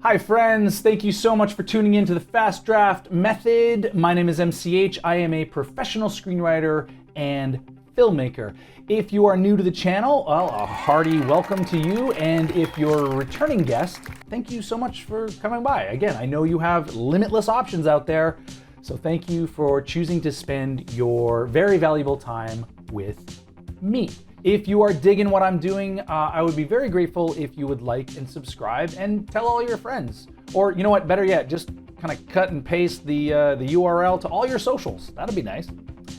Hi friends, thank you so much for tuning in to the Fast Draft Method. My name is MCH. I am a professional screenwriter and filmmaker. If you are new to the channel, well, a hearty welcome to you. And if you're a returning guest, thank you so much for coming by. Again, I know you have limitless options out there, so thank you for choosing to spend your very valuable time with me. If you are digging what I'm doing, I would be very grateful if you would like and subscribe and tell all your friends. Or you know what, better yet, just kind of cut and paste the URL to all your socials. That'd be nice.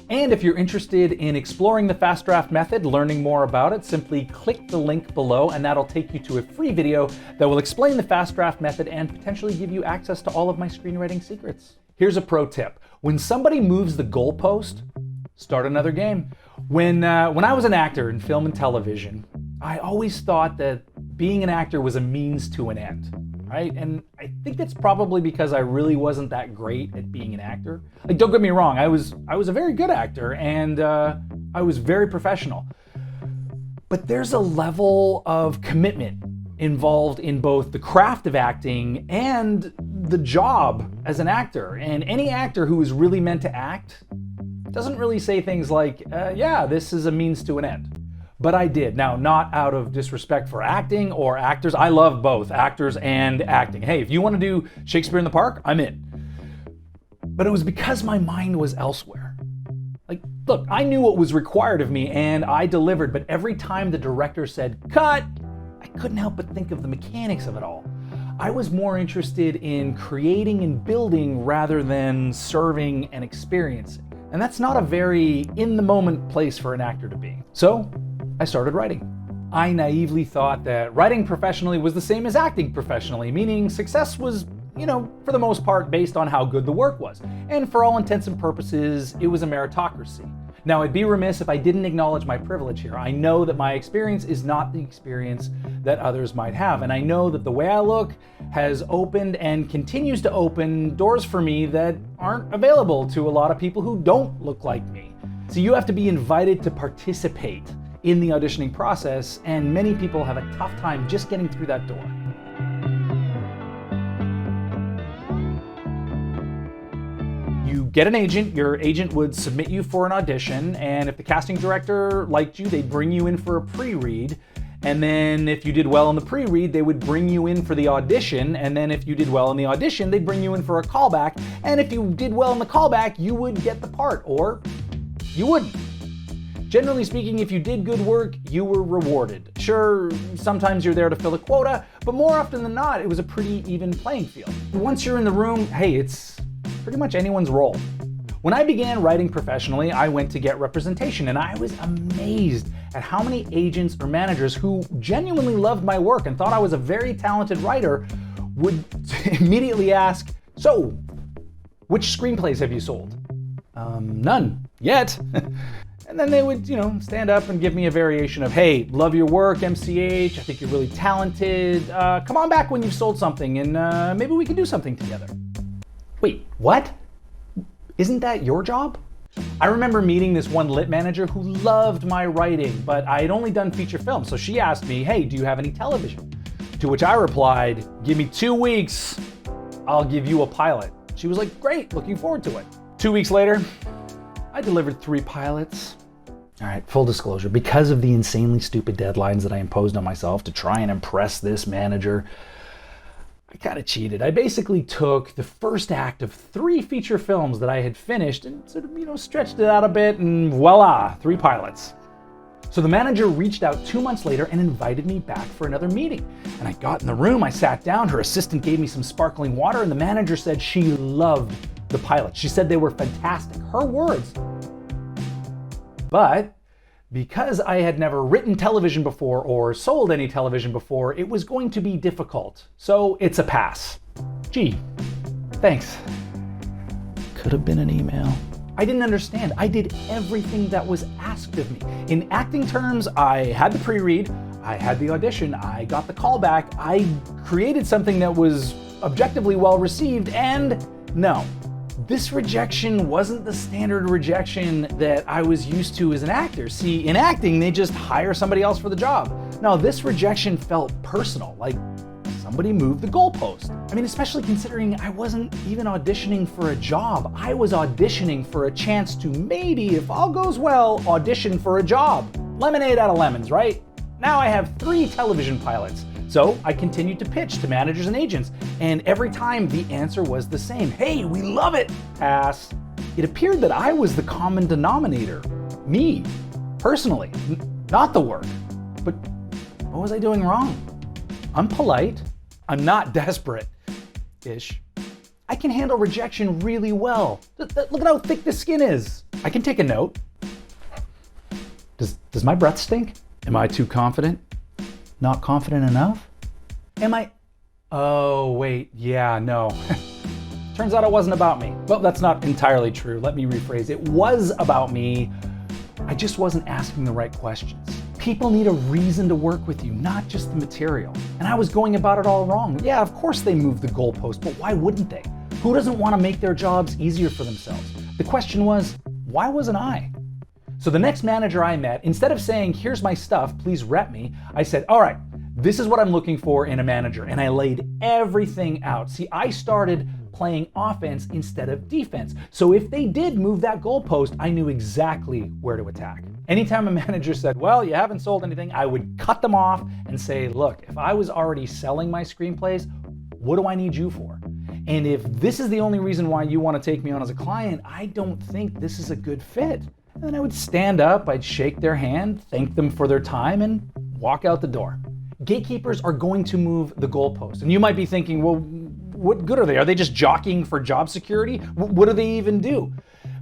And if you're interested in exploring the Fast Draft Method, learning more about it, simply click the link below and that'll take you to a free video that will explain the Fast Draft Method and potentially give you access to all of my screenwriting secrets. Here's a pro tip. When somebody moves the goalpost, start another game. When I was an actor in film and television, I always thought that being an actor was a means to an end, right? And I think that's probably because I really wasn't that great at being an actor. Like, don't get me wrong, I was a very good actor and I was very professional. But there's a level of commitment involved in both the craft of acting and the job as an actor. And any actor who is really meant to act doesn't really say things like, yeah, this is a means to an end. But I did. Now, not out of disrespect for acting or actors. I love both actors and acting. Hey, if you want to do Shakespeare in the Park, I'm in. But it was because my mind was elsewhere. Like, look, I knew what was required of me and I delivered, but every time the director said, cut, I couldn't help but think of the mechanics of it all. I was more interested in creating and building rather than serving and experiencing. And that's not a very in-the-moment place for an actor to be. So I started writing. I naively thought that writing professionally was the same as acting professionally, meaning success was, for the most part based on how good the work was. And for all intents and purposes, it was a meritocracy. Now, I'd be remiss if I didn't acknowledge my privilege here. I know that my experience is not the experience that others might have. And I know that the way I look has opened and continues to open doors for me that aren't available to a lot of people who don't look like me. So you have to be invited to participate in the auditioning process, and many people have a tough time just getting through that door. You get an agent, your agent would submit you for an audition, and if the casting director liked you, they'd bring you in for a pre-read. And then if you did well in the pre-read, they would bring you in for the audition. And then if you did well in the audition, they'd bring you in for a callback. And if you did well in the callback, you would get the part, or you wouldn't. Generally speaking, if you did good work, you were rewarded. Sure, sometimes you're there to fill a quota, but more often than not, it was a pretty even playing field. Once you're in the room, hey, it's pretty much anyone's role. When I began writing professionally, I went to get representation, and I was amazed at how many agents or managers who genuinely loved my work and thought I was a very talented writer would immediately ask, so, which screenplays have you sold? None, yet. And then they would, stand up and give me a variation of, hey, love your work, MCH, I think you're really talented, come on back when you've sold something and maybe we can do something together. Wait, what? Isn't that your job? I remember meeting this one lit manager who loved my writing, but I had only done feature film, so she asked me, hey, do you have any television? To which I replied, give me 2 weeks, I'll give you a pilot. She was like, great, looking forward to it. 2 weeks later, I delivered 3 pilots. All right, full disclosure, because of the insanely stupid deadlines that I imposed on myself to try and impress this manager, I kind of cheated. I basically took the first act of 3 feature films that I had finished and sort of, stretched it out a bit, and voila, 3 pilots. So the manager reached out 2 months later and invited me back for another meeting. And I got in the room, I sat down, her assistant gave me some sparkling water, and the manager said she loved the pilots. She said they were fantastic, her words. But because I had never written television before or sold any television before, it was going to be difficult. So it's a pass. Gee, thanks. Could have been an email. I didn't understand. I did everything that was asked of me. In acting terms, I had the pre-read, I had the audition, I got the callback, I created something that was objectively well received, and no. This rejection wasn't the standard rejection that I was used to as an actor. See, in acting, they just hire somebody else for the job. No, this rejection felt personal, like somebody moved the goalpost. I mean, especially considering I wasn't even auditioning for a job. I was auditioning for a chance to maybe, if all goes well, audition for a job. Lemonade out of lemons, right? Now I have 3 television pilots. So I continued to pitch to managers and agents, and every time the answer was the same. Hey, we love it! Pass. It appeared that I was the common denominator. Me, personally, not the work. But what was I doing wrong? I'm polite. I'm not desperate-ish. I can handle rejection really well. Look at how thick the skin is. I can take a note. Does my breath stink? Am I too confident? Not confident enough? Oh, wait, yeah, no. Turns out it wasn't about me. Well, that's not entirely true. Let me rephrase. It was about me. I just wasn't asking the right questions. People need a reason to work with you, not just the material. And I was going about it all wrong. Yeah, of course they moved the goalpost, but why wouldn't they? Who doesn't want to make their jobs easier for themselves? The question was, why wasn't I? So the next manager I met, instead of saying, here's my stuff, please rep me, I said, all right, this is what I'm looking for in a manager. And I laid everything out. See, I started playing offense instead of defense. So if they did move that goalpost, I knew exactly where to attack. Anytime a manager said, well, you haven't sold anything, I would cut them off and say, look, if I was already selling my screenplays, what do I need you for? And if this is the only reason why you want to take me on as a client, I don't think this is a good fit. And then I would stand up, I'd shake their hand, thank them for their time, and walk out the door. Gatekeepers are going to move the goalpost. And you might be thinking, well, what good are they? Are they just jockeying for job security? What do they even do?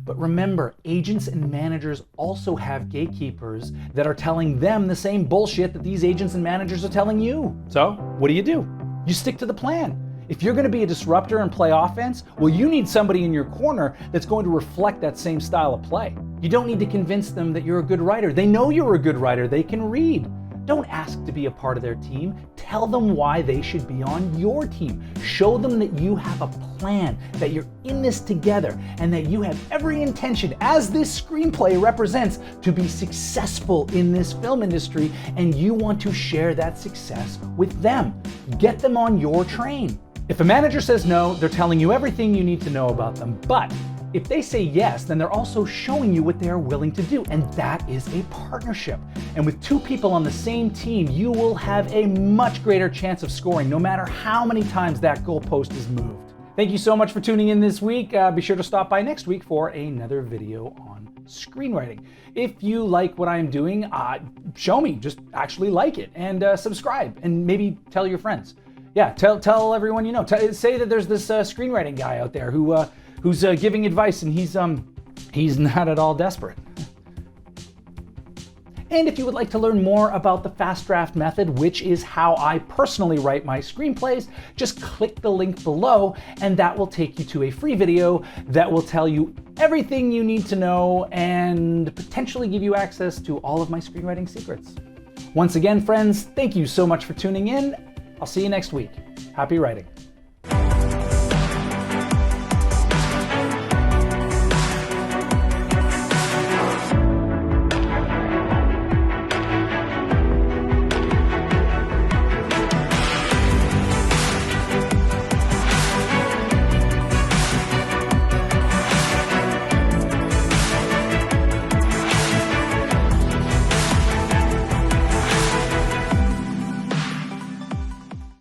But remember, agents and managers also have gatekeepers that are telling them the same bullshit that these agents and managers are telling you. So what do? You stick to the plan. If you're going to be a disruptor and play offense, well, you need somebody in your corner that's going to reflect that same style of play. You don't need to convince them that you're a good writer. They know you're a good writer. They can read. Don't ask to be a part of their team. Tell them why they should be on your team. Show them that you have a plan, that you're in this together, and that you have every intention, as this screenplay represents, to be successful in this film industry, and you want to share that success with them. Get them on your train. If a manager says no, they're telling you everything you need to know about them. But if they say yes, then they're also showing you what they are willing to do, and that is a partnership. And with 2 people on the same team, you will have a much greater chance of scoring, no matter how many times that goalpost is moved. Thank you so much for tuning in this week. Be sure to stop by next week for another video on screenwriting. If you like what I'm doing, show me, just actually like it, and subscribe, and maybe tell your friends. Yeah, tell everyone you know. Say that there's this screenwriting guy out there who's giving advice, and he's not at all desperate. And if you would like to learn more about the fast draft method, which is how I personally write my screenplays, just click the link below, and that will take you to a free video that will tell you everything you need to know and potentially give you access to all of my screenwriting secrets. Once again, friends, thank you so much for tuning in. I'll see you next week. Happy writing.